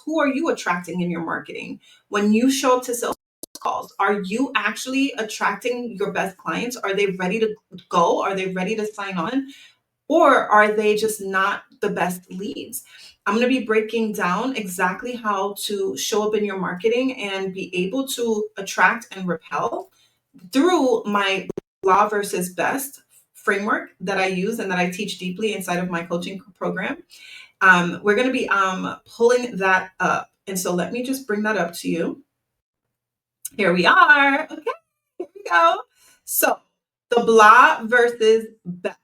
Who are you attracting in your marketing? When you show up to sales calls, are you actually attracting your best clients? Are they ready to go? Are they ready to sign on? Or are they just not the best leads? I'm going to be breaking down exactly how to show up in your marketing and be able to attract and repel through my blah versus best framework that I use and that I teach deeply inside of my coaching program. We're going to be pulling that up. And so let me just bring that up to you. Here we are. Okay, here we go. So the blah versus best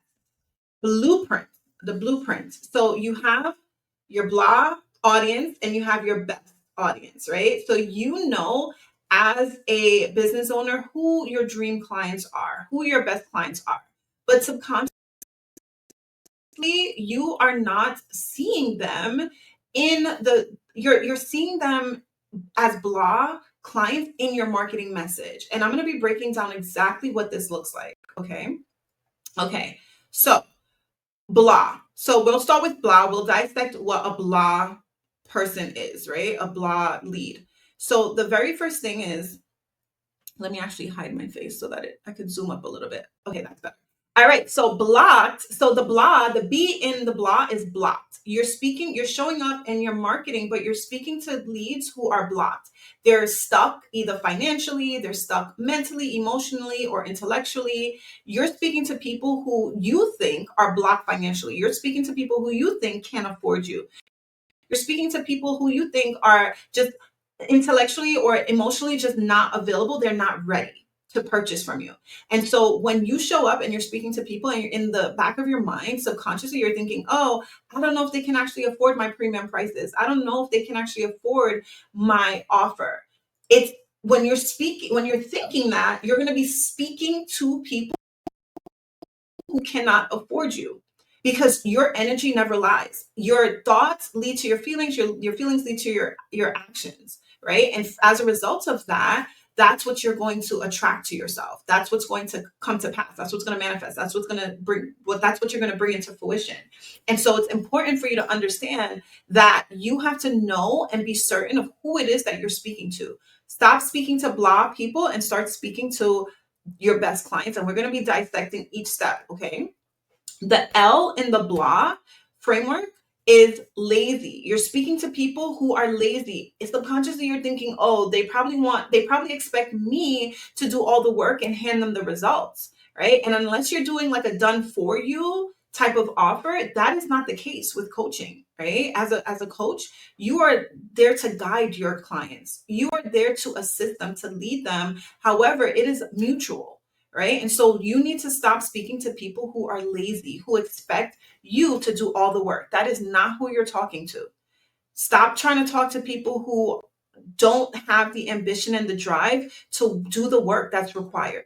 blueprint, the blueprint. So you have your blah audience and you have your best audience, right? So you know as a business owner who your dream clients are, who your best clients are. But subconsciously, you are not seeing them in you're seeing them as blah clients in your marketing message. And I'm going to be breaking down exactly what this looks like. Okay. So blah. So we'll start with blah. We'll dissect what a blah person is, right? A blah lead. So the very first thing is, let me actually hide my face so that I could zoom up a little bit. Okay, that's better. All right, so blocked. So the blah, the B in the blah is blocked. You're showing up in your marketing, but you're speaking to leads who are blocked. They're stuck either financially, they're stuck mentally, emotionally, or intellectually. You're speaking to people who you think are blocked financially. You're speaking to people who you think can't afford you. You're speaking to people who you think are just intellectually or emotionally just not available. They're not ready to purchase from you. And so when you show up and you're speaking to people and you're in the back of your mind, subconsciously, you're thinking, oh, I don't know if they can actually afford my premium prices. I don't know if they can actually afford my offer. It's when you're thinking that, you're going to be speaking to people who cannot afford you, because your energy never lies. Your thoughts lead to your feelings, your feelings lead to your actions, right? And as a result of that, that's what you're going to attract to yourself. That's what's going to come to pass. That's what's going to manifest. That's what's going to that's what you're going to bring into fruition. And so it's important for you to understand that you have to know and be certain of who it is that you're speaking to. Stop speaking to blah people and start speaking to your best clients. And we're going to be dissecting each step. Okay. The L in the blah framework is lazy. You're speaking to people who are lazy. It's subconsciously you're thinking, oh, they probably expect me to do all the work and hand them the results, right? And unless you're doing like a done for you type of offer, that is not the case with coaching, right? As a coach, you are there to guide your clients. You are there to assist them, to lead them. However, it is mutual, right? And so you need to stop speaking to people who are lazy, who expect you to do all the work. That is not who you're talking to. Stop trying to talk to people who don't have the ambition and the drive to do the work that's required.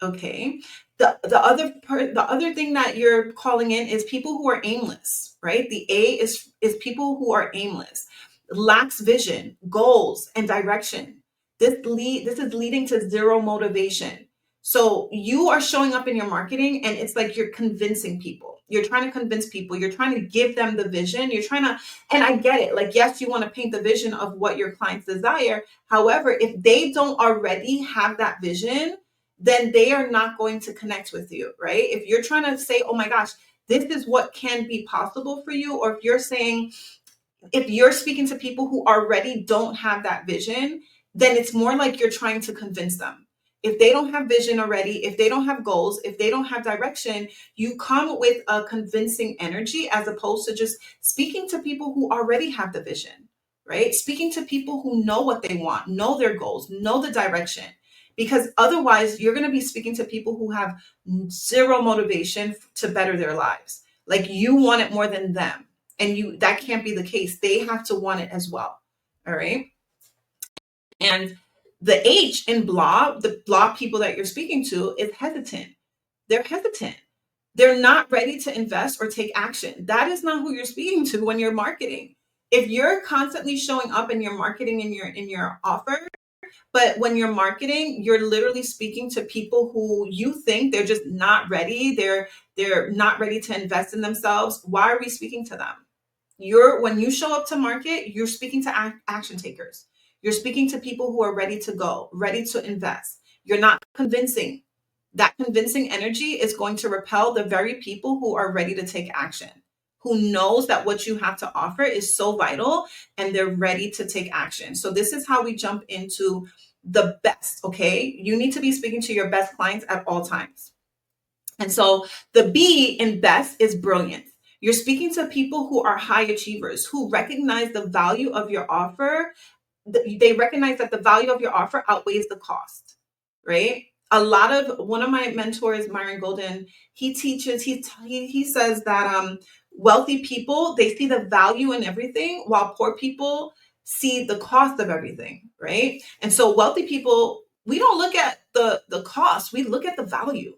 Okay. The other thing that you're calling in is people who are aimless, right? The A is people who are aimless, lacks vision, goals, and direction. This is leading to zero motivation. So you are showing up in your marketing and it's like you're convincing people. You're trying to convince people. You're trying to give them the vision. And I get it. Like, yes, you want to paint the vision of what your clients desire. However, if they don't already have that vision, then they are not going to connect with you, right? If you're trying to say, oh my gosh, this is what can be possible for you, or if you're speaking to people who already don't have that vision, then it's more like you're trying to convince them. If they don't have vision already, if they don't have goals, if they don't have direction, you come with a convincing energy as opposed to just speaking to people who already have the vision, right? Speaking to people who know what they want, know their goals, know the direction. Because otherwise, you're going to be speaking to people who have zero motivation to better their lives. Like, you want it more than them. And that can't be the case. They have to want it as well. All right. And the H in blah, the blah people that you're speaking to, is hesitant. They're hesitant. They're not ready to invest or take action. That is not who you're speaking to when you're marketing. If you're constantly showing up in your marketing in your offer, but when you're marketing, you're literally speaking to people who you think they're just not ready. They're not ready to invest in themselves. Why are we speaking to them? when you show up to market, you're speaking to action takers. You're speaking to people who are ready to go, ready to invest. You're not convincing. That convincing energy is going to repel the very people who are ready to take action, who knows that what you have to offer is so vital and they're ready to take action. So this is how we jump into the best, okay? You need to be speaking to your best clients at all times. And so the B in best is brilliant. You're speaking to people who are high achievers, who recognize the value of your offer. They recognize that the value of your offer outweighs the cost, right? One of my mentors, Myron Golden, he teaches, he says that wealthy people, they see the value in everything, while poor people see the cost of everything, right? And so wealthy people, we don't look at the cost, we look at the value.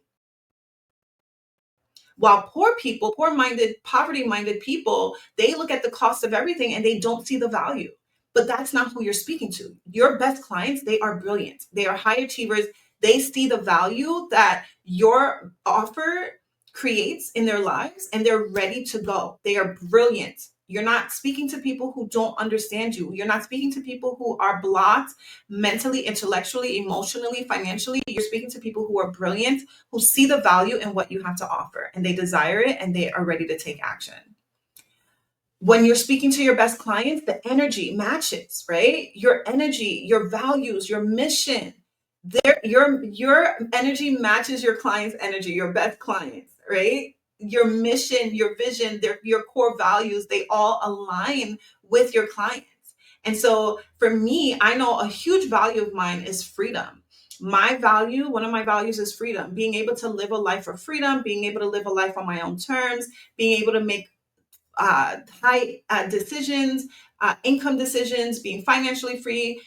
While poor people, poor-minded, poverty-minded people, they look at the cost of everything and they don't see the value. But that's not who you're speaking to. Your best clients, they are brilliant. They are high achievers. They see the value that your offer creates in their lives and they're ready to go. They are brilliant. You're not speaking to people who don't understand you. You're not speaking to people who are blocked mentally, intellectually, emotionally, financially. You're speaking to people who are brilliant, who see the value in what you have to offer and they desire it and they are ready to take action. When you're speaking to your best clients, the energy matches, right? Your energy, your values, your mission, your energy matches your client's energy, your best clients, right? Your mission, your vision, your core values, they all align with your clients. And so for me, I know a huge value of mine is freedom. One of my values is freedom, being able to live a life of freedom, being able to live a life on my own terms, being able to make high decisions, income decisions, being financially free,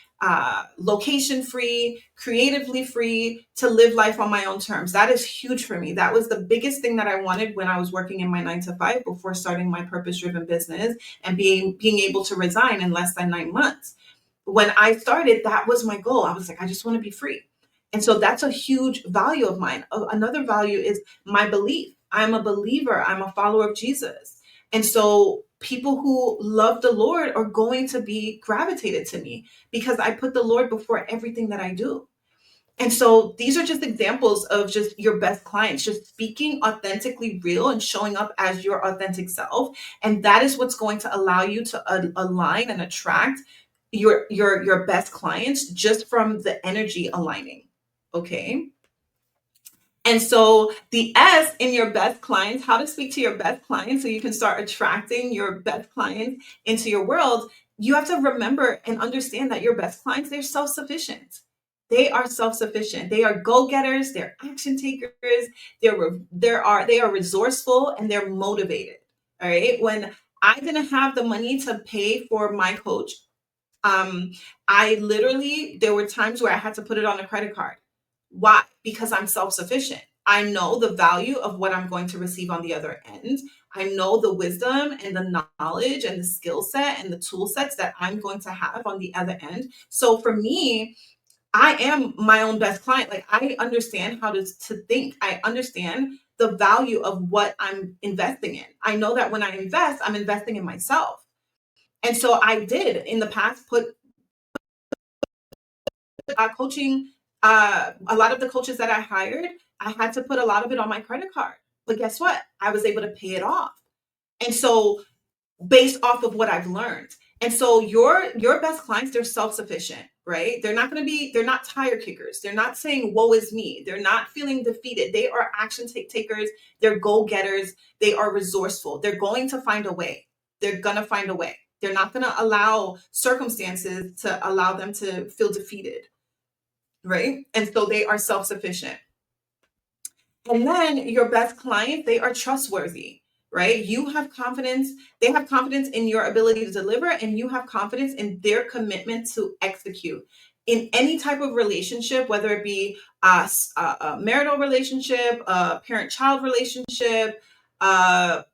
location free, creatively free, to live life on my own terms. That is huge for me. That was the biggest thing that I wanted when I was working in my 9 to 5 before starting my purpose-driven business and being able to resign in less than 9 months. When I started, that was my goal. I was like, I just want to be free. And so that's a huge value of mine. Another value is my belief. I'm a believer. I'm a follower of Jesus. And so people who love the Lord are going to be gravitated to me because I put the Lord before everything that I do. And so these are just examples of just your best clients, just speaking authentically real and showing up as your authentic self. And that is what's going to allow you to align and attract your best clients just from the energy aligning. Okay. And so the S in your best clients, how to speak to your best clients so you can start attracting your best clients into your world. You have to remember and understand that your best clients, they're self-sufficient. They are self-sufficient. They are go-getters, they're action takers, they are resourceful and they're motivated. All right. When I didn't have the money to pay for my coach, um, there were times where I had to put it on a credit card. Why? Because I'm self sufficient. I know the value of what I'm going to receive on the other end. I know the wisdom and the knowledge and the skill set and the tool sets that I'm going to have on the other end. So for me, I am my own best client. Like I understand how to think. I understand the value of what I'm investing in. I know that when I invest, I'm investing in myself. And so I did in the past put coaching, a lot of the coaches that I hired, I had to put a lot of it on my credit card. But guess what? I was able to pay it off. And so based off of what I've learned. And so your best clients, they're self-sufficient, right? They're not tire kickers. They're not saying, woe is me. They're not feeling defeated. They are action takers. They're go-getters. They are resourceful. They're going to find a way. They're going to find a way. They're not going to allow circumstances to allow them to feel defeated, right? And so they are self-sufficient. And then your best client, they are trustworthy, right? They have confidence in your ability to deliver, and you have confidence in their commitment to execute. In any type of relationship, whether it be a marital relationship, a parent-child relationship, any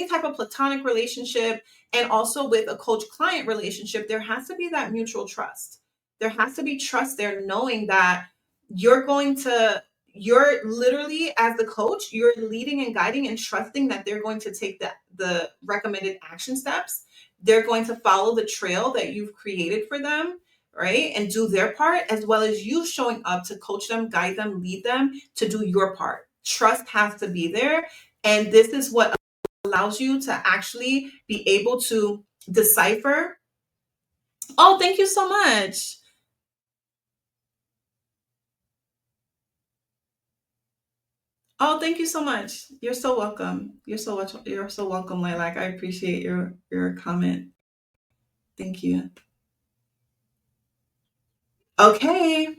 type of platonic relationship, and also with a coach-client relationship, there has to be that mutual trust. There has to be trust there, knowing that you're going to you're literally, as the coach, you're leading and guiding and trusting that they're going to take the recommended action steps. They're going to follow the trail that you've created for them, right? And do their part, as well as you showing up to coach them, guide them, lead them to do your part. Trust has to be there. And this is what allows you to actually be able to decipher. Oh, thank you so much. Oh, thank you so much. You're so welcome. You're so welcome, Lilac. I appreciate your comment. Thank you. Okay.